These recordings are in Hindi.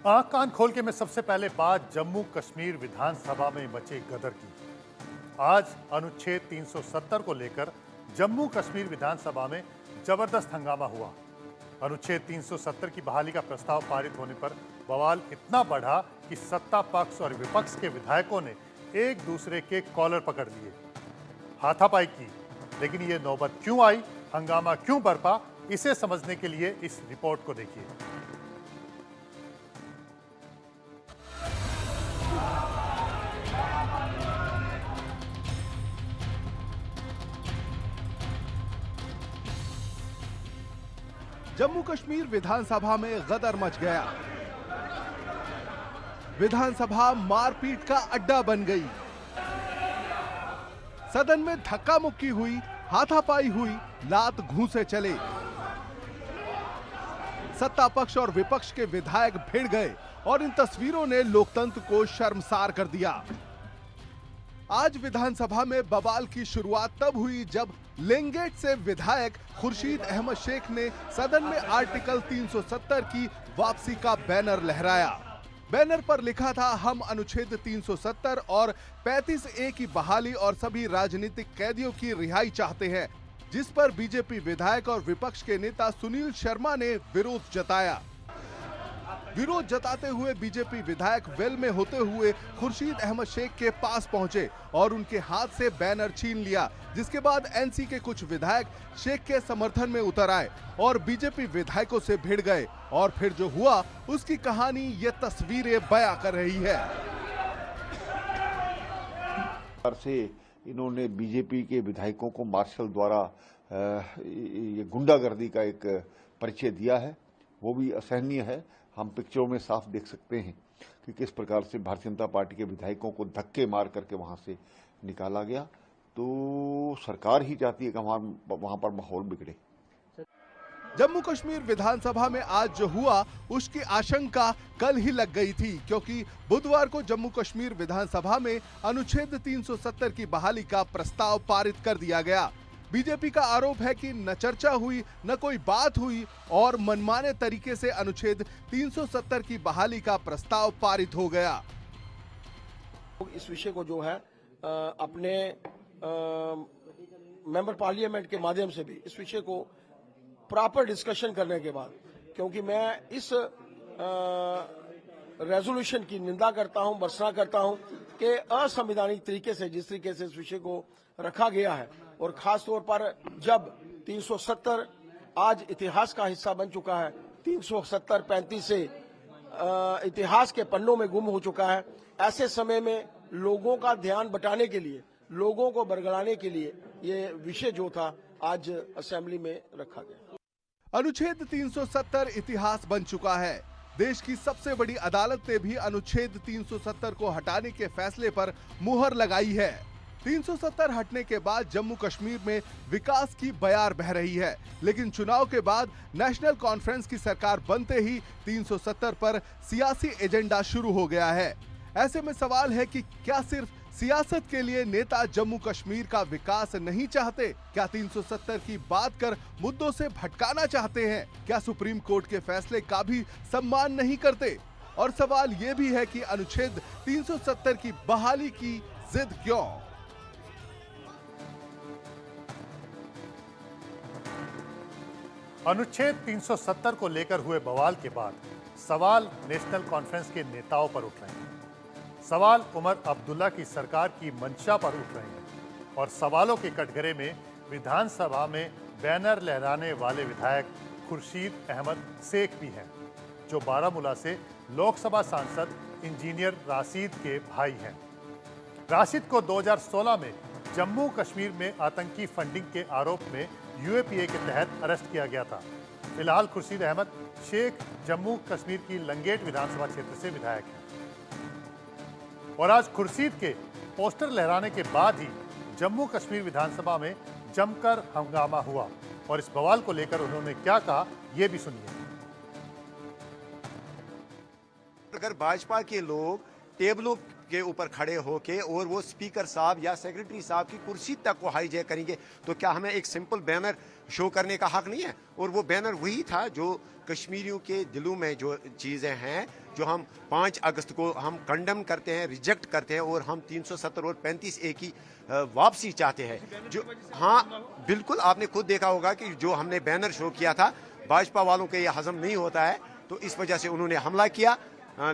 आंख कान खोल के मैं सबसे पहले बात जम्मू कश्मीर विधानसभा में मचे गदर की। आज अनुच्छेद 370 को लेकर जम्मू कश्मीर विधानसभा में जबरदस्त हंगामा हुआ। अनुच्छेद 370 की बहाली का प्रस्ताव पारित होने पर बवाल इतना बढ़ा कि सत्ता पक्ष और विपक्ष के विधायकों ने एक दूसरे के कॉलर पकड़ लिए, हाथापाई की। लेकिन ये नौबत क्यों आई, हंगामा क्यों बरपा, इसे समझने के लिए इस रिपोर्ट को देखिए। जम्मू कश्मीर विधानसभा में गदर मच गया। विधानसभा मारपीट का अड्डा बन गई। सदन में धक्का मुक्की हुई, हाथापाई हुई, लात घूंसे चले। सत्ता पक्ष और विपक्ष के विधायक भिड़ गए और इन तस्वीरों ने लोकतंत्र को शर्मसार कर दिया। आज विधानसभा में बवाल की शुरुआत तब हुई जब लेंगेट से विधायक खुर्शीद अहमद शेख ने सदन में आर्टिकल 370 की वापसी का बैनर लहराया। बैनर पर लिखा था, हम अनुच्छेद 370 और 35A की बहाली और सभी राजनीतिक कैदियों की रिहाई चाहते हैं, जिस पर बीजेपी विधायक और विपक्ष के नेता सुनील शर्मा ने विरोध जताया। विरोध जताते हुए बीजेपी विधायक वेल में होते हुए खुर्शीद अहमद शेख के पास पहुंचे और उनके हाथ से बैनर छीन लिया, जिसके बाद एनसी के कुछ विधायक शेख के समर्थन में उतर आए और बीजेपी विधायकों से भिड़ गए। और फिर जो हुआ उसकी कहानी ये तस्वीरें बयां कर रही है। से इन्होंने बीजेपी के विधायकों को मार्शल द्वारा ये गुंडागर्दी का एक परिचय दिया है, वो भी असहनीय है। हम पिक्चरों में साफ देख सकते हैं कि किस प्रकार से भारतीय जनता पार्टी के विधायकों को धक्के मार करके वहां से निकाला गया। तो सरकार ही चाहती है कि वहां पर माहौल बिगड़े। जम्मू कश्मीर विधानसभा में आज जो हुआ उसकी आशंका कल ही लग गई थी, क्योंकि बुधवार को जम्मू कश्मीर विधानसभा में अनुच्छेद 370 की बहाली का प्रस्ताव पारित कर दिया गया। बीजेपी का आरोप है कि न चर्चा हुई, न कोई बात हुई और मनमाने तरीके से अनुच्छेद 370 की बहाली का प्रस्ताव पारित हो गया। इस विषय को जो है अपने मेंबर पार्लियामेंट के माध्यम से भी इस विषय को प्रॉपर डिस्कशन करने के बाद, क्योंकि मैं इस रेजोल्यूशन की निंदा करता हूं, भर्त्सना करता हूं कि असंवैधानिक तरीके से जिस तरीके से इस विषय को रखा गया है, और खास तौर पर जब 370 आज इतिहास का हिस्सा बन चुका है, 370-35 से इतिहास के पन्नों में गुम हो चुका है, ऐसे समय में लोगों का ध्यान बटाने के लिए, लोगों को बरगलाने के लिए ये विषय जो था आज असेंबली में रखा गया। अनुच्छेद 370 इतिहास बन चुका है। देश की सबसे बड़ी अदालत ने भी अनुच्छेद 370 को हटाने के फैसले पर मुहर लगाई है। 370 हटने के बाद जम्मू कश्मीर में विकास की बयार बह रही है, लेकिन चुनाव के बाद नेशनल कॉन्फ्रेंस की सरकार बनते ही 370 पर सियासी एजेंडा शुरू हो गया है। ऐसे में सवाल है कि क्या सिर्फ सियासत के लिए नेता जम्मू कश्मीर का विकास नहीं चाहते? क्या 370 की बात कर मुद्दों से भटकाना चाहते हैं? क्या सुप्रीम कोर्ट के फैसले का भी सम्मान नहीं करते? और सवाल यह भी है कि अनुच्छेद 370 की बहाली की जिद क्यों? अनुच्छेद 370 को लेकर हुए बवाल के बाद सवाल नेशनल कॉन्फ्रेंस के नेताओं पर उठ रहे हैं, सवाल उमर अब्दुल्ला की सरकार की मंशा पर उठ रहे हैं, और सवालों के कटघरे में विधानसभा में बैनर लहराने वाले विधायक खुर्शीद अहमद शेख भी हैं, जो बारामूला से लोकसभा सांसद इंजीनियर राशिद के भाई हैं। राशिद को 2016 में जम्मू कश्मीर में आतंकी फंडिंग के आरोप में यूएपीए के तहत अरेस्ट किया गया था। फिलहाल खुर्शीद अहमद शेख जम्मू कश्मीर की लंगेट विधानसभा क्षेत्र से विधायक हैं, और आज खुर्शीद के पोस्टर लहराने के बाद ही जम्मू कश्मीर विधानसभा में जमकर हंगामा हुआ। और इस बवाल को लेकर उन्होंने क्या कहा, यह भी सुनिए। अगर भाजपा के लोग टेबलों के ऊपर खड़े होके और वो स्पीकर साहब या सेक्रेटरी साहब की कुर्सी तक को हाईजैक करेंगे, तो क्या हमें एक सिंपल बैनर शो करने का हक नहीं है? और वो बैनर वही था जो कश्मीरियों के दिलों में जो चीज़ें हैं, जो हम 5 अगस्त को हम कंडेम करते हैं, रिजेक्ट करते हैं और हम 370 और 35A की वापसी चाहते हैं। जो हाँ बिल्कुल, आपने खुद देखा होगा कि जो हमने बैनर शो किया था, भाजपा वालों के ये हजम नहीं होता है, तो इस वजह से उन्होंने हमला किया।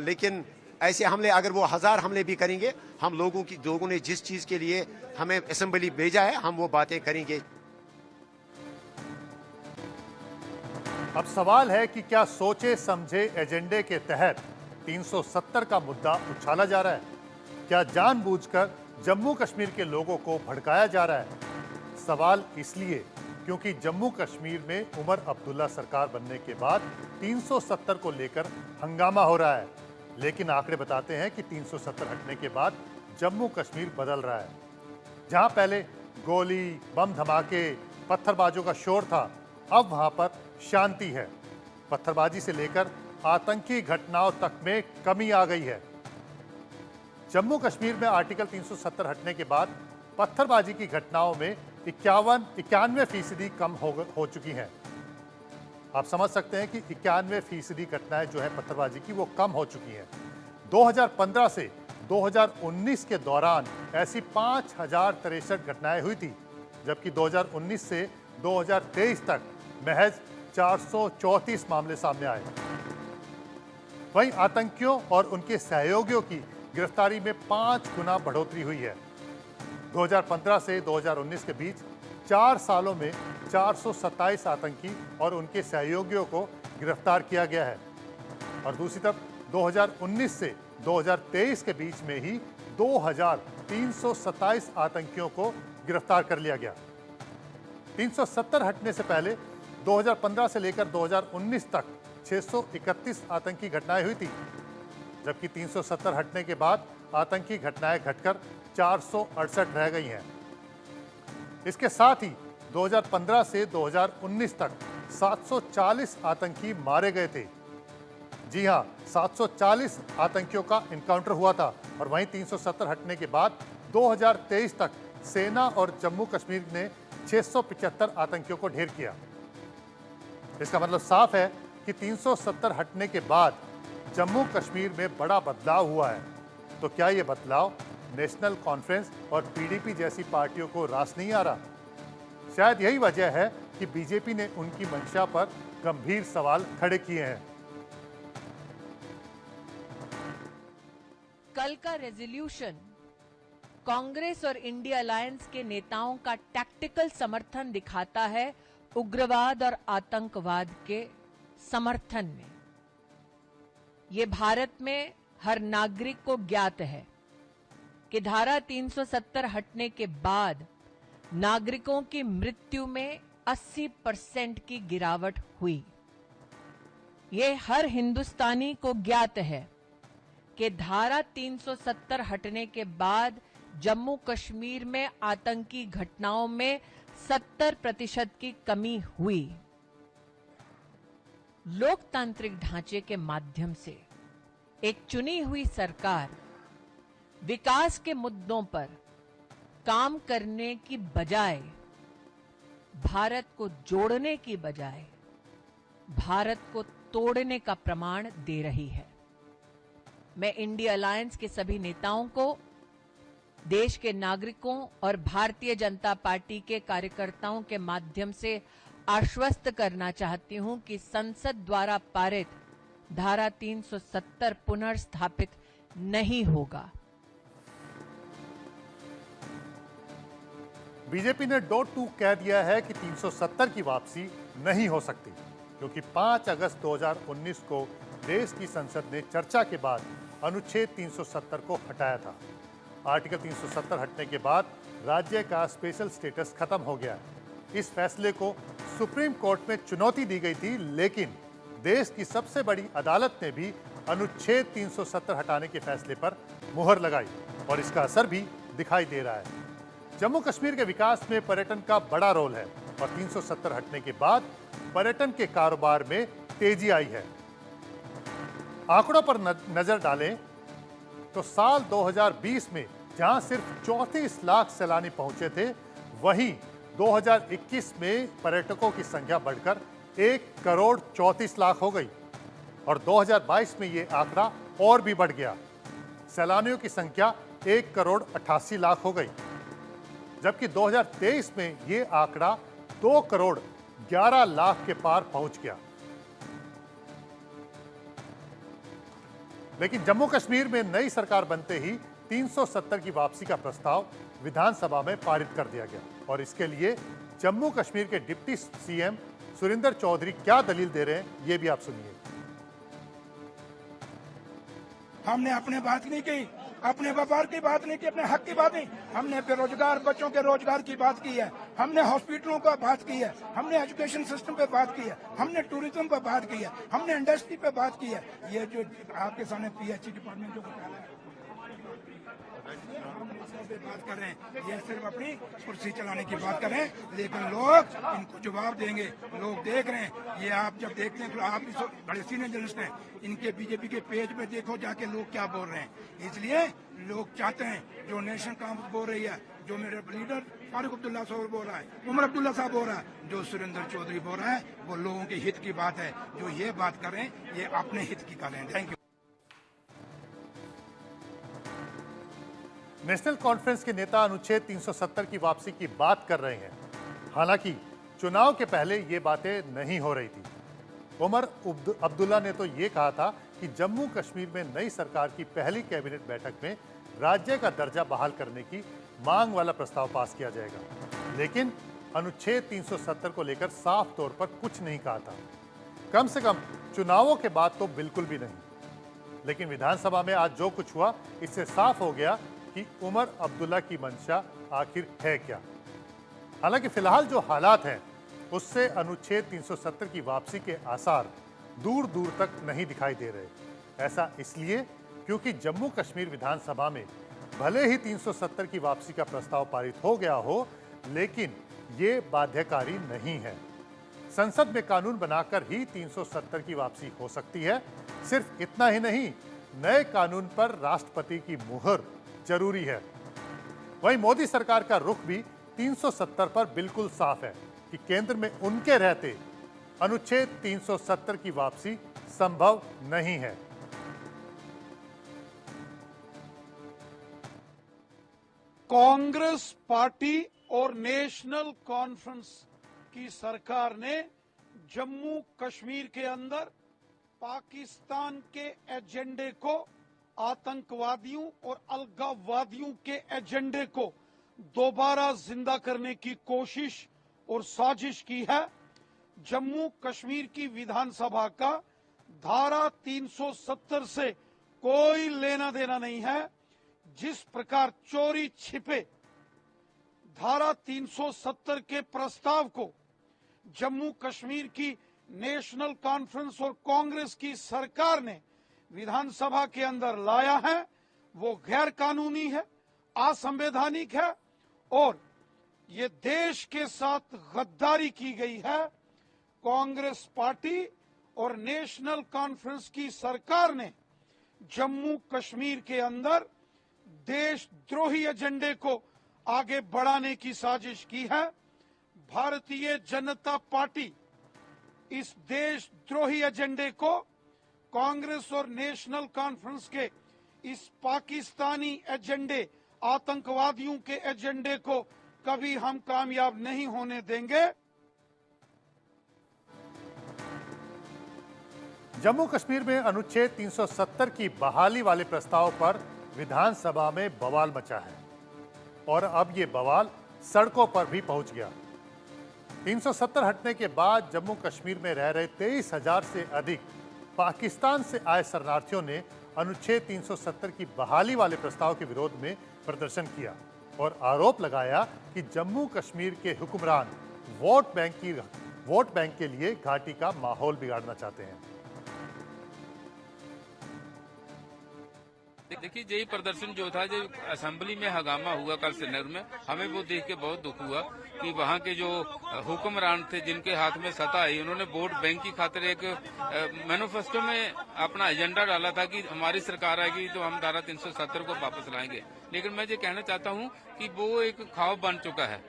लेकिन ऐसे हमले अगर वो 1000 हमले भी करेंगे, हम लोगों ने जिस चीज के लिए हमें असेंबली भेजा है, हम वो बातें करेंगे। अब सवाल है कि क्या सोचे समझे एजेंडे के तहत 370 का मुद्दा उछाला जा रहा है? क्या जानबूझकर जम्मू कश्मीर के लोगों को भड़काया जा रहा है? सवाल इसलिए क्योंकि जम्मू कश्मीर में उमर अब्दुल्ला सरकार बनने के बाद 370 को लेकर हंगामा हो रहा है। लेकिन आंकड़े बताते हैं कि 370 हटने के बाद जम्मू कश्मीर बदल रहा है। जहां पहले गोली, बम धमाके, पत्थरबाजों का शोर था, अब वहां पर शांति है। पत्थरबाजी से लेकर आतंकी घटनाओं तक में कमी आ गई है। जम्मू कश्मीर में आर्टिकल 370 हटने के बाद पत्थरबाजी की घटनाओं में 91% कम हो चुकी हैं। आप समझ सकते हैं कि 91% घटनाएं जो है पत्थरबाजी की वो कम हो चुकी हैं। 2015 से 2019 के दौरान ऐसी 5063 घटनाएं हुई थी, जबकि 2019 से 2023 तक महज 434 मामले सामने आए। वहीं आतंकियों और उनके सहयोगियों की गिरफ्तारी में 5 गुना बढ़ोतरी हुई है। 2015 से 2019 के बीच 4 सालों में 427 आतंकी और उनके सहयोगियों को गिरफ्तार किया गया है। और दूसरी तरफ 2019 से 2023 के बीच में ही 2327 आतंकियों को गिरफ्तार कर लिया गया। 370 हटने से पहले 2015 से लेकर 2019 तक 631 आतंकी घटनाएं हुई थी, जबकि 370 हटने के बाद आतंकी घटनाएं घटकर 468 रह गई हैं। इसके साथ ही 2015 से 2019 तक 740 आतंकी मारे गए थे। जी हां, 740 आतंकियों का इनकाउंटर हुआ था। और वहीं 370 हटने के बाद 2023 तक सेना और जम्मू कश्मीर ने 675 आतंकियों को ढेर किया। इसका मतलब साफ है कि 370 हटने के बाद जम्मू कश्मीर में बड़ा बदलाव हुआ है। तो क्या ये बदलाव नेशनल कॉन्फ्रेंस और पीडीपी जैसी पार्टियों को रास नहीं आ रहा? शायद यही वजह है कि बीजेपी ने उनकी मंशा पर गंभीर सवाल खड़े किए हैं। कल का रेजोल्यूशन कांग्रेस और इंडिया अलायंस के नेताओं का टैक्टिकल समर्थन दिखाता है उग्रवाद और आतंकवाद के समर्थन में। ये भारत में हर नागरिक को ज्ञात है कि धारा 370 हटने के बाद नागरिकों की मृत्यु में 80% की गिरावट हुई। ये हर हिंदुस्तानी को ज्ञात है कि धारा 370 हटने के बाद जम्मू कश्मीर में आतंकी घटनाओं में 70% की कमी हुई। लोकतांत्रिक ढांचे के माध्यम से एक चुनी हुई सरकार विकास के मुद्दों पर काम करने की बजाय, भारत को जोड़ने की बजाय भारत को तोड़ने का प्रमाण दे रही है। मैं इंडिया अलायंस के सभी नेताओं को, देश के नागरिकों और भारतीय जनता पार्टी के कार्यकर्ताओं के माध्यम से आश्वस्त करना चाहती हूं कि संसद द्वारा पारित धारा 370 पुनर्स्थापित नहीं होगा। बीजेपी ने डॉट टू कह दिया है कि 370 की वापसी नहीं हो सकती, क्योंकि 5 अगस्त 2019 को देश की संसद ने चर्चा के बाद अनुच्छेद 370 को हटाया था। आर्टिकल 370 हटने के बाद राज्य का स्पेशल स्टेटस खत्म हो गया है। इस फैसले को सुप्रीम कोर्ट में चुनौती दी गई थी, लेकिन देश की सबसे बड़ी अदालत ने भी अनुच्छेद 370 हटाने के फैसले पर मुहर लगाई और इसका असर भी दिखाई दे रहा है। जम्मू कश्मीर के विकास में पर्यटन का बड़ा रोल है और 370 हटने के बाद पर्यटन के कारोबार में तेजी आई है। आंकड़ों पर नजर डालें तो साल 2020 में जहां सिर्फ 34 लाख सैलानी पहुंचे थे, वहीं 2021 में पर्यटकों की संख्या बढ़कर 1 करोड़ 34 लाख हो गई। और 2022 में ये आंकड़ा और भी बढ़ गया। सैलानियों की संख्या 1,88,00,000 हो गई, जबकि 2023 में ये आंकड़ा 2,11,00,000 के पार पहुंच गया। लेकिन जम्मू कश्मीर में नई सरकार बनते ही 370 की वापसी का प्रस्ताव विधानसभा में पारित कर दिया गया और इसके लिए जम्मू कश्मीर के डिप्टी सीएम सुरिंदर चौधरी क्या दलील दे रहे हैं, ये भी आप सुनिए। हमने अपने बात नहीं की, अपने व्यापार की बात नहीं की, अपने हक की बात नहीं। हमने बेरोजगार बच्चों के रोजगार की बात की है, हमने हॉस्पिटलों का बात की है, हमने एजुकेशन सिस्टम पे बात की है, हमने टूरिज्म पे बात की है, हमने इंडस्ट्री पे बात की है। ये जो आपके सामने पीएचई डिपार्टमेंट जो बताया है, पे बात कर रहे हैं, ये सिर्फ अपनी कुर्सी चलाने की बात कर रहे हैं, लेकिन लोग इनको जवाब देंगे। लोग देख रहे हैं, ये आप जब देखते हैं, आप भी बड़े सीनियर जर्नलिस्ट हैं, इनके बीजेपी के पेज पे देखो जाके लोग क्या बोल रहे हैं। इसलिए लोग चाहते हैं, जो नेशनल कांफ्रेंस बोल रही है, जो मेरे लीडर फारूक अब्दुल्ला साहब बोल रहा है, उमर अब्दुल्ला साहब बोल रहा है, जो सुरेंद्र चौधरी बोल रहा है, वो लोगों के हित की बात है। जो ये बात कर रहे हैं, ये अपने हित की कर रहे हैं। Thank you. नेशनल कॉन्फ्रेंस के नेता अनुच्छेद 370 की वापसी की बात कर रहे हैं। हालांकि चुनाव के पहले ये बातें नहीं हो रही थी। उमर अब्दुल्ला ने तो ये कहा था कि जम्मू कश्मीर में नई सरकार की पहली कैबिनेट बैठक में राज्य का दर्जा बहाल करने की मांग वाला प्रस्ताव पास किया जाएगा, लेकिन अनुच्छेद 370 को लेकर साफ तौर पर कुछ नहीं कहा था। कम से कम चुनावों के बाद तो बिल्कुल भी नहीं। लेकिन विधानसभा में आज जो कुछ हुआ, इससे साफ हो गया कि उमर अब्दुल्ला की मंशा आखिर है क्या। हालांकि फिलहाल जो हालात हैं, उससे अनुच्छेद 370 की वापसी के आसार दूर दूर तक नहीं दिखाई दे रहे। ऐसा इसलिए क्योंकि जम्मू कश्मीर विधानसभा में भले ही 370 की वापसी का प्रस्ताव पारित हो गया हो, लेकिन ये बाध्यकारी नहीं है। संसद में कानून बनाकर ही 370 की वापसी हो सकती है। सिर्फ इतना ही नहीं, नए कानून पर राष्ट्रपति की मुहर जरूरी है। वहीं मोदी सरकार का रुख भी 370 पर बिल्कुल साफ है कि केंद्र में उनके रहते अनुच्छेद 370 की वापसी संभव नहीं है। कांग्रेस पार्टी और नेशनल कॉन्फ्रेंस की सरकार ने जम्मू कश्मीर के अंदर पाकिस्तान के एजेंडे को, आतंकवादियों और अलगाववादियों के एजेंडे को दोबारा जिंदा करने की कोशिश और साजिश की है। जम्मू कश्मीर की विधानसभा का धारा 370 से कोई लेना देना नहीं है। जिस प्रकार चोरी छिपे धारा 370 के प्रस्ताव को जम्मू कश्मीर की नेशनल कॉन्फ्रेंस और कांग्रेस की सरकार ने विधानसभा के अंदर लाया है, वो गैर कानूनी है, असंवैधानिक है और ये देश के साथ गद्दारी की गई है। कांग्रेस पार्टी और नेशनल कॉन्फ्रेंस की सरकार ने जम्मू कश्मीर के अंदर देशद्रोही एजेंडे को आगे बढ़ाने की साजिश की है। भारतीय जनता पार्टी इस देशद्रोही एजेंडे को, कांग्रेस और नेशनल कॉन्फ्रेंस के इस पाकिस्तानी एजेंडे, आतंकवादियों के एजेंडे को कभी हम कामयाब नहीं होने देंगे। जम्मू कश्मीर में अनुच्छेद 370 की बहाली वाले प्रस्ताव पर विधानसभा में बवाल मचा है और अब ये बवाल सड़कों पर भी पहुंच गया। 370 हटने के बाद जम्मू कश्मीर में रह रहे 23,000 से अधिक पाकिस्तान से आए शरणार्थियों ने अनुच्छेद 370 की बहाली वाले प्रस्ताव के विरोध में प्रदर्शन किया और आरोप लगाया कि जम्मू कश्मीर के हुक्मरान वोट बैंक के लिए घाटी का माहौल बिगाड़ना चाहते हैं। देखिए, यही प्रदर्शन जो था, जो असेंबली में हंगामा हुआ कल श्रीनगर में, हमें वो देख के बहुत दुख हुआ कि वहाँ के जो हुक्मरान थे, जिनके हाथ में सत्ता आई, उन्होंने वोट बैंक की खातिर एक मैनिफेस्टो में अपना एजेंडा डाला था कि हमारी सरकार आएगी तो हम धारा 370 को वापस लाएंगे। लेकिन मैं ये कहना चाहता हूँ कि वो एक ख्वाब बन चुका है।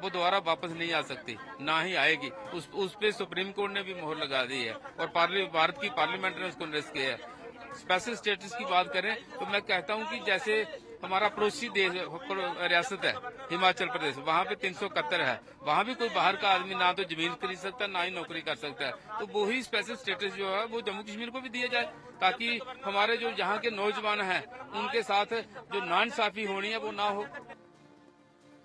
वो दोबारा वापस नहीं आ सकती, ना ही आएगी। उस पे सुप्रीम कोर्ट ने भी मोहर लगा दी है और भारत की पार्लियामेंट ने उसको निरस्त किया है। स्पेशल स्टेटस की बात करें तो मैं कहता हूं कि जैसे हमारा पड़ोसी देश रियासत है हिमाचल प्रदेश, वहाँ पे 371 है, वहाँ भी कोई बाहर का आदमी ना तो जमीन खरीद सकता है ना ही नौकरी कर सकता है। तो वही स्पेशल स्टेटस जो है वो जम्मू कश्मीर को भी दिया जाए, ताकि हमारे जो यहाँ के नौजवान हैं उनके साथ जो नाइंसाफी होनी है वो ना हो।